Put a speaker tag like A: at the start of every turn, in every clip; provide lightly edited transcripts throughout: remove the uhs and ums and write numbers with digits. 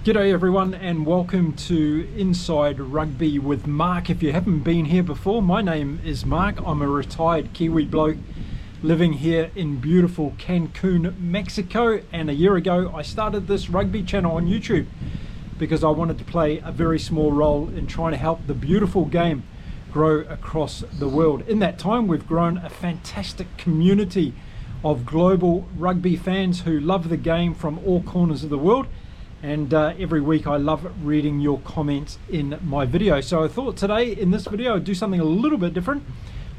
A: G'day everyone and welcome to Inside Rugby with Mark. If you haven't been here before, my name is Mark. I'm a retired Kiwi bloke living here in beautiful Cancun, Mexico, and a year ago I started this rugby channel on YouTube because I wanted to play a very small role in trying to help the beautiful game grow across the world. In that time we've grown a fantastic community of global rugby fans who love the game from all corners of the world. And every week I love reading your comments in my video. So I thought today in this video I'd do something a little bit different.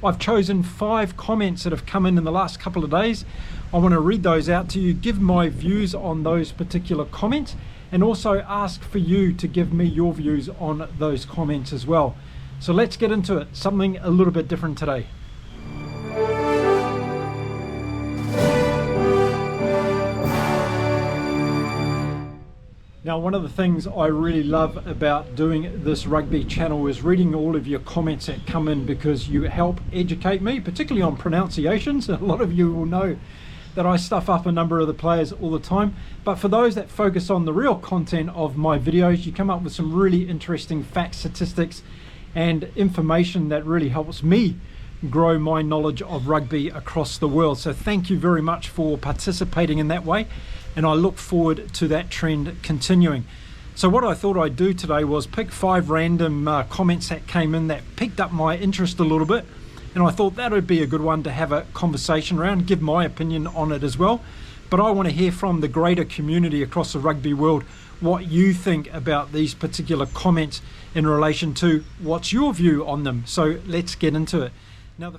A: I've chosen 5 comments that have come in the last couple of days. I want to read those out to you, give my views on those particular comments, and also ask for you to give me your views on those comments as well. So let's get into it, something a little bit different today. Now, one of the things I really love about doing this rugby channel is reading all of your comments that come in, because you help educate me, particularly on pronunciations. A lot of you will know that I stuff up a number of the players all the time, but for those that focus on the real content of my videos, you come up with some really interesting facts, statistics, and information that really helps me grow my knowledge of rugby across the world. So thank you very much for participating in that way, and I look forward to that trend continuing. So what I thought I'd do today was pick 5 random comments that came in that piqued up my interest a little bit, and I thought that would be a good one to have a conversation around, give my opinion on it as well. But I want to hear from the greater community across the rugby world what you think about these particular comments in relation to what's your view on them. So let's get into it. Now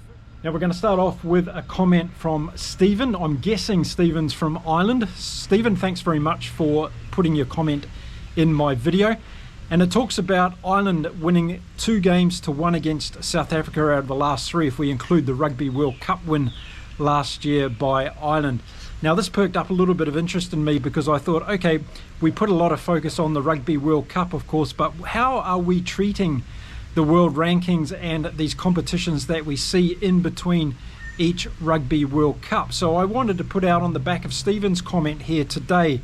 A: we're going to start off with a comment from Stephen. I'm guessing Stephen's from Ireland. Stephen, thanks very much for putting your comment in my video. And it talks about Ireland winning 2-1 against South Africa out of the last 3, if we include the Rugby World Cup win last year by Ireland. Now this perked up a little bit of interest in me, because I thought, okay, we put a lot of focus on the Rugby World Cup, of course, but how are we treating the world rankings and these competitions that we see in between each Rugby World Cup? So I wanted to put out on the back of Stephen's comment here today,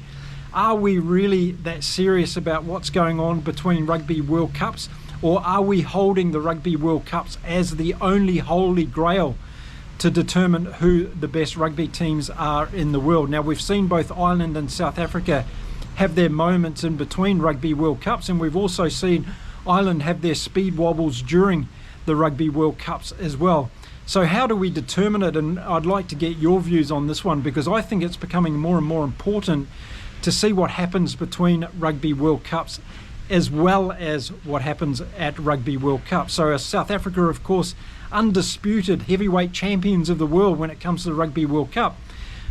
A: are we really that serious about what's going on between Rugby World Cups, or are we holding the Rugby World Cups as the only holy grail to determine who the best rugby teams are in the world? Now we've seen both Ireland and South Africa have their moments in between Rugby World Cups, and we've also seen Ireland have their speed wobbles during the Rugby World Cups as well. So how do we determine it? And I'd like to get your views on this one, because I think it's becoming more and more important to see what happens between Rugby World Cups as well as what happens at Rugby World Cup. So South Africa, of course, undisputed heavyweight champions of the world when it comes to the Rugby World Cup.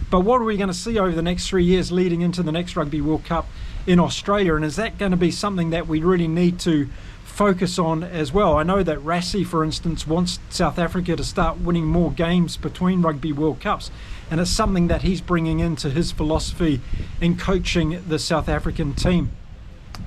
A: But what are we going to see over the next 3 years leading into the next Rugby World Cup in Australia? And is that going to be something that we really need to focus on as well? I know that Rassie, for instance, wants South Africa to start winning more games between Rugby World Cups, and it's something that he's bringing into his philosophy in coaching the South African team.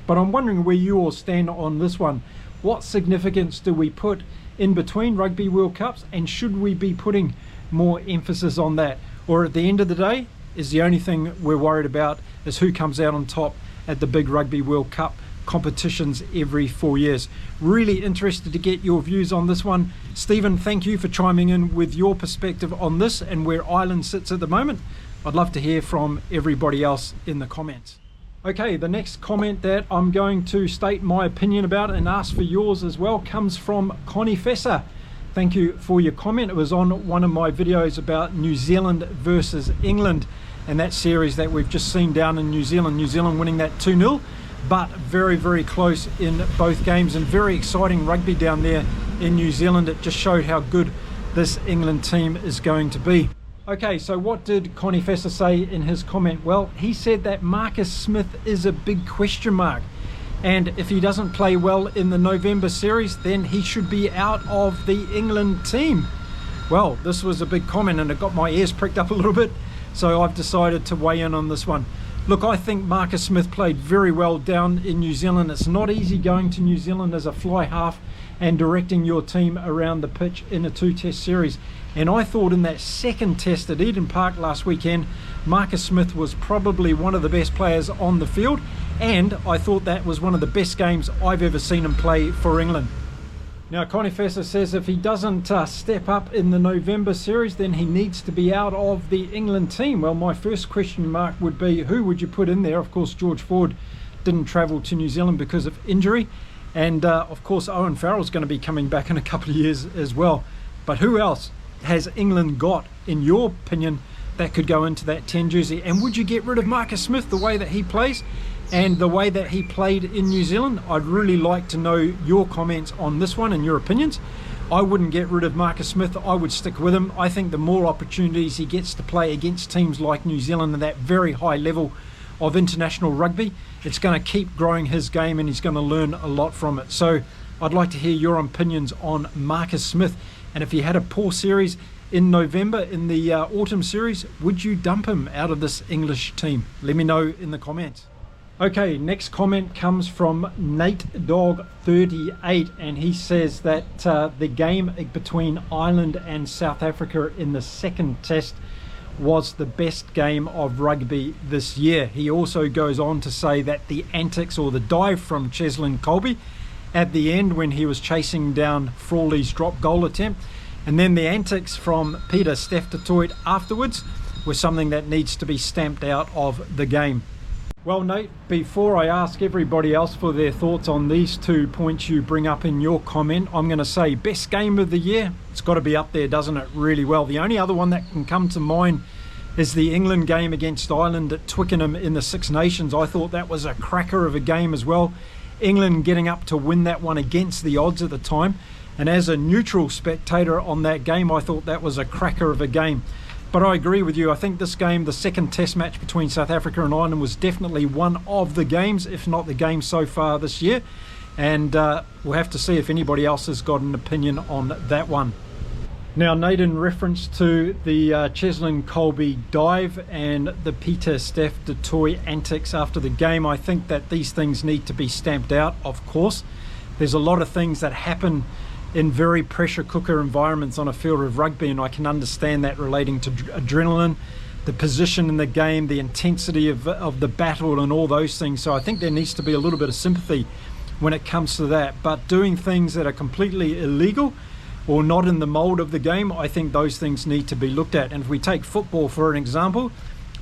A: But I'm wondering where you all stand on this one. What significance do we put in between Rugby World Cups, and should we be putting more emphasis on that? Or at the end of the day, is the only thing we're worried about is who comes out on top at the big Rugby World Cup competitions every 4 years? Really interested to get your views on this one. Stephen, thank you for chiming in with your perspective on this and where Ireland sits at the moment. I'd love to hear from everybody else in the comments. Okay, the next comment that I'm going to state my opinion about and ask for yours as well comes from Connie Fessa. Thank you for your comment. It was on one of my videos about New Zealand versus England, and that series that we've just seen down in New Zealand. New Zealand winning that 2-0, but very, very close in both games, and very exciting rugby down there in New Zealand. It just showed how good this England team is going to be. Okay, so what did Connie Fessa say in his comment? Well, he said that Marcus Smith is a big question mark, and if he doesn't play well in the November series, then he should be out of the England team. Well, this was a big comment, and it got my ears pricked up a little bit, so I've decided to weigh in on this one. Look, I think Marcus Smith played very well down in New Zealand. It's not easy going to New Zealand as a fly half and directing your team around the pitch in a 2-test series. And I thought in that second test at Eden Park last weekend, Marcus Smith was probably one of the best players on the field, and I thought that was one of the best games I've ever seen him play for England. Now, Connie Fesser says if he doesn't step up in the November series, then he needs to be out of the England team. Well, my first question mark would be, who would you put in there? Of course, George Ford didn't travel to New Zealand because of injury. And of course, Owen Farrell's going to be coming back in a couple of years as well. But who else has England got, in your opinion, that could go into that 10 jersey? And would you get rid of Marcus Smith the way that he plays and the way that he played in New Zealand? I'd really like to know your comments on this one and your opinions. I wouldn't get rid of Marcus Smith. I would stick with him. I think the more opportunities he gets to play against teams like New Zealand at that very high level of international rugby, it's going to keep growing his game and he's going to learn a lot from it. So I'd like to hear your opinions on Marcus Smith. And if he had a poor series in November in the autumn series, would you dump him out of this English team? Let me know in the comments. Okay, next comment comes from Nate Dog 38, and he says that the game between Ireland and South Africa in the second test was the best game of rugby this year. He also goes on to say that the antics or the dive from Cheslin Kolbe at the end when he was chasing down Frawley's drop goal attempt, and then the antics from Peter Steph-Toit afterwards were something that needs to be stamped out of the game. Well, Nate, before I ask everybody else for their thoughts on these 2 points you bring up in your comment, I'm going to say best game of the year. It's got to be up there, doesn't it? Really well. The only other one that can come to mind is the England game against Ireland at Twickenham in the Six Nations. I thought that was a cracker of a game as well. England getting up to win that one against the odds at the time. And as a neutral spectator on that game, I thought that was a cracker of a game. But I agree with you. I think this game, the second test match between South Africa and Ireland, was definitely one of the games, if not the game so far this year. And we'll have to see if anybody else has got an opinion on that one. Now, Nate, in reference to the Cheslin Kolbe dive and the Peter Steph-Toit antics after the game, I think that these things need to be stamped out, of course. There's a lot of things that happen in very pressure cooker environments on a field of rugby, and I can understand that relating to adrenaline, the position in the game, the intensity of the battle and all those things. So I think there needs to be a little bit of sympathy when it comes to that. But doing things that are completely illegal or not in the mold of the game, I think those things need to be looked at. And if we take football for an example,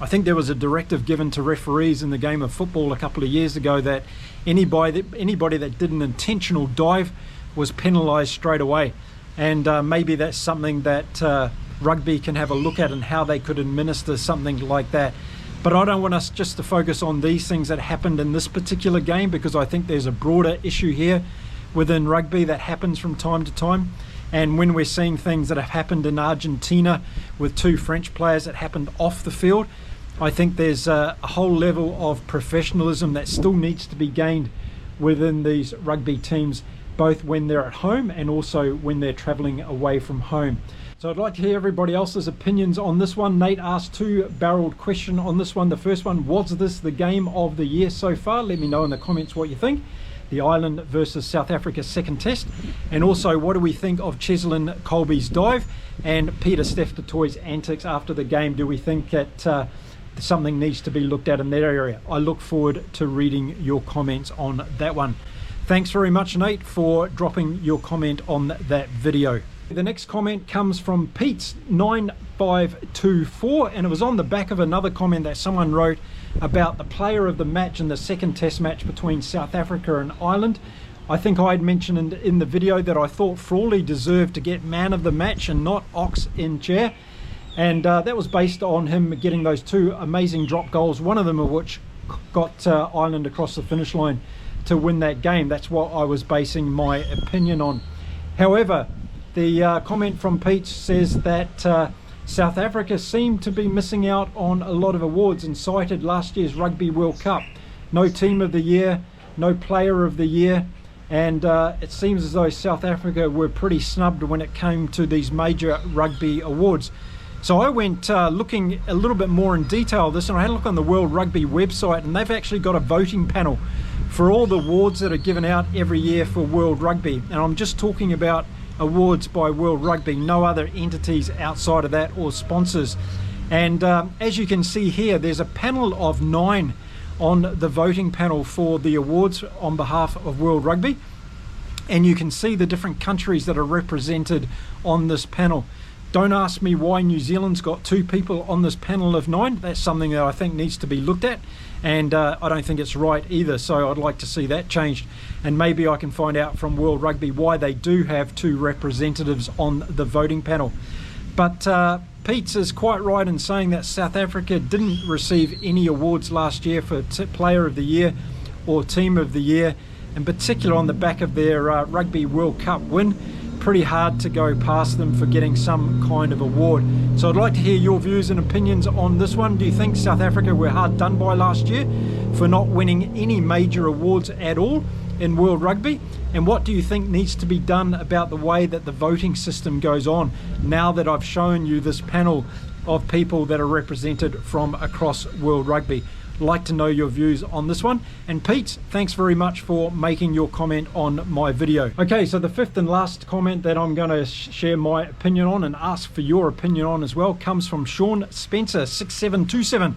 A: I think there was a directive given to referees in the game of football a couple of years ago that anybody that did an intentional dive was penalised straight away. And maybe that's something that rugby can have a look at and how they could administer something like that. But I don't want us just to focus on these things that happened in this particular game, because I think there's a broader issue here within rugby that happens from time to time. And when we're seeing things that have happened in Argentina with 2 French players that happened off the field, I think there's a whole level of professionalism that still needs to be gained within these rugby teams, both when they're at home and also when they're travelling away from home. So I'd like to hear everybody else's opinions on this one. Nate asked 2-barreled question on this one. The first one, was this the game of the year so far? Let me know in the comments what you think. The Ireland versus South Africa second test. And also, what do we think of Cheslin Kolbe's dive and Peter Steph-Toit's antics after the game? Do we think that something needs to be looked at in that area? I look forward to reading your comments on that one. Thanks very much, Nate, for dropping your comment on that video. The next comment comes from Pete's9524, and it was on the back of another comment that someone wrote about the player of the match in the second test match between South Africa and Ireland. I think I had mentioned in the video that I thought Frawley deserved to get man of the match and not Ox in chair. And that was based on him getting those 2 amazing drop goals, one of them of which got Ireland across the finish line to win that game. That's what I was basing my opinion on. However, the comment from Pete says that South Africa seemed to be missing out on a lot of awards and cited last year's Rugby World Cup. No team of the year, no player of the year, and it seems as though South Africa were pretty snubbed when it came to these major rugby awards. So I went looking a little bit more in detail at this, and I had a look on the World Rugby website, and they've actually got a voting panel for all the awards that are given out every year for World Rugby. And I'm just talking about awards by World Rugby, no other entities outside of that or sponsors. And as you can see here, there's a panel of 9 on the voting panel for the awards on behalf of World Rugby. And you can see the different countries that are represented on this panel. Don't ask me why New Zealand's got 2 people on this panel of 9. That's something that I think needs to be looked at, and I don't think it's right either, so I'd like to see that changed. And maybe I can find out from World Rugby why they do have 2 representatives on the voting panel. But Pete's is quite right in saying that South Africa didn't receive any awards last year for Player of the Year or Team of the Year, in particular on the back of their Rugby World Cup win. Pretty hard to go past them for getting some kind of award. So I'd like to hear your views and opinions on this one. Do you think South Africa were hard done by last year for not winning any major awards at all in World Rugby? And what do you think needs to be done about the way that the voting system goes on now that I've shown you this panel of people that are represented from across World Rugby? Like to know your views on this one. And Pete, thanks very much for making your comment on my video. Okay, so the 5th and last comment that I'm going to share my opinion on and ask for your opinion on as well comes from Sean Spencer 6727.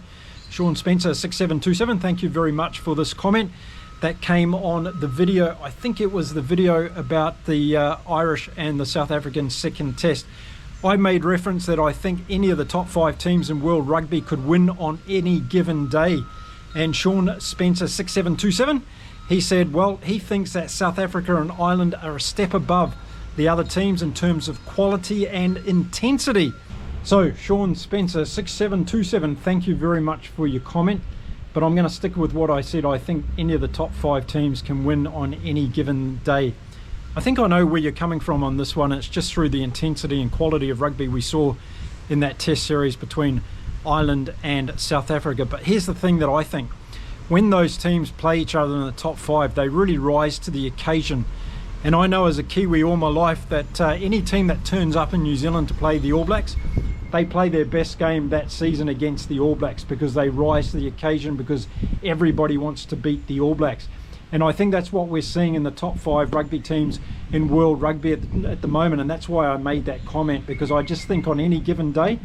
A: Sean Spencer 6727, thank you very much for this comment that came on the video. I think it was the video about the Irish and the South African second test. I made reference that I think any of the top 5 teams in World Rugby could win on any given day. And Sean Spencer 6727, he said, well, he thinks that South Africa and Ireland are a step above the other teams in terms of quality and intensity. So Sean Spencer 6727, thank you very much for your comment. But I'm going to stick with what I said. I think any of the top 5 teams can win on any given day. I think I know where you're coming from on this one. It's just through the intensity and quality of rugby we saw in that test series between Ireland and South Africa. But here's the thing that I think. When those teams play each other in the top 5, they really rise to the occasion. And I know as a Kiwi all my life that any team that turns up in New Zealand to play the All Blacks, they play their best game that season against the All Blacks because they rise to the occasion, because everybody wants to beat the All Blacks. And I think that's what we're seeing in the top 5 rugby teams in World Rugby at the moment. And that's why I made that comment, because I just think on any given day,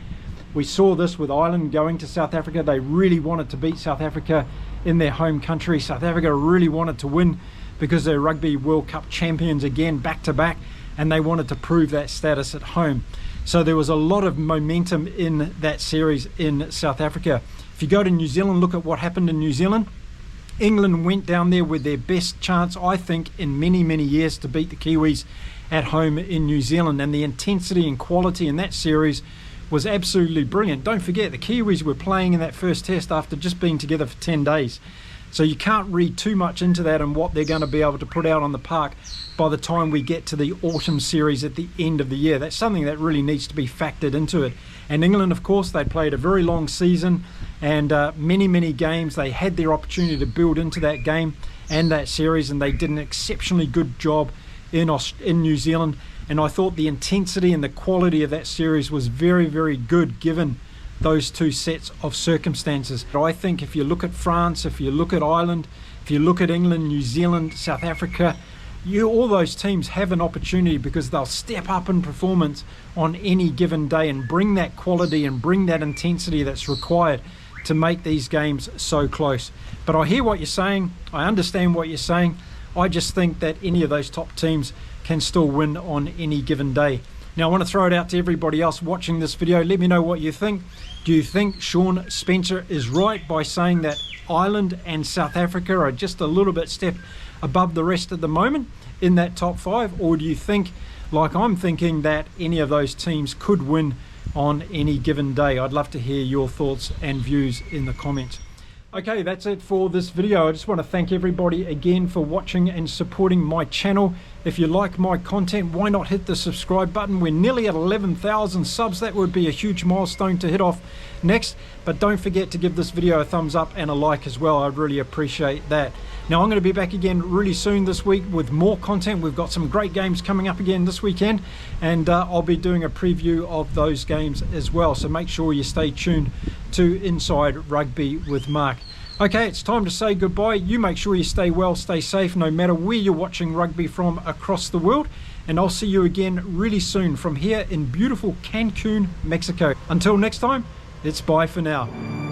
A: we saw this with Ireland going to South Africa. They really wanted to beat South Africa in their home country. South Africa really wanted to win because they're Rugby World Cup champions again, back to back, and they wanted to prove that status at home. So there was a lot of momentum in that series in South Africa. If you go to New Zealand, look at what happened in New Zealand. England went down there with their best chance, I think, in many, many years to beat the Kiwis at home in New Zealand. And the intensity and quality in that series was absolutely brilliant. Don't forget, the Kiwis were playing in that first test after just being together for 10 days. So you can't read too much into that and what they're going to be able to put out on the park by the time we get to the autumn series at the end of the year. That's something that really needs to be factored into it. And England, of course, they played a very long season and many, many games. They had their opportunity to build into that game and that series, and they did an exceptionally good job in New Zealand. And I thought the intensity and the quality of that series was very, very good given those 2 sets of circumstances. But I think if you look at France, if you look at Ireland, if you look at England, New Zealand, South Africa, all those teams have an opportunity because they'll step up in performance on any given day and bring that quality and bring that intensity that's required to make these games so close. But I hear what you're saying. I understand what you're saying. I just think that any of those top teams can still win on any given day. Now I want to throw it out to everybody else watching this video. Let me know what you think. Do you think Sean Spencer is right by saying that Ireland and South Africa are just a little bit step above the rest at the moment in that top 5? Or do you think, like I'm thinking, that any of those teams could win on any given day? I'd love to hear your thoughts and views in the comments. Okay, that's it for this video. I just want to thank everybody again for watching and supporting my channel. If you like my content, why not hit the subscribe button? We're nearly at 11,000 subs. That would be a huge milestone to hit off next. But don't forget to give this video a thumbs up and a like as well. I'd really appreciate that. Now I'm going to be back again really soon this week with more content. We've got some great games coming up again this weekend, and I'll be doing a preview of those games as well. So make sure you stay tuned to Inside Rugby with Mark. Okay, it's time to say goodbye. You make sure you stay well, stay safe, no matter where you're watching rugby from across the world. And I'll see you again really soon from here in beautiful Cancun, Mexico. Until next time, it's bye for now.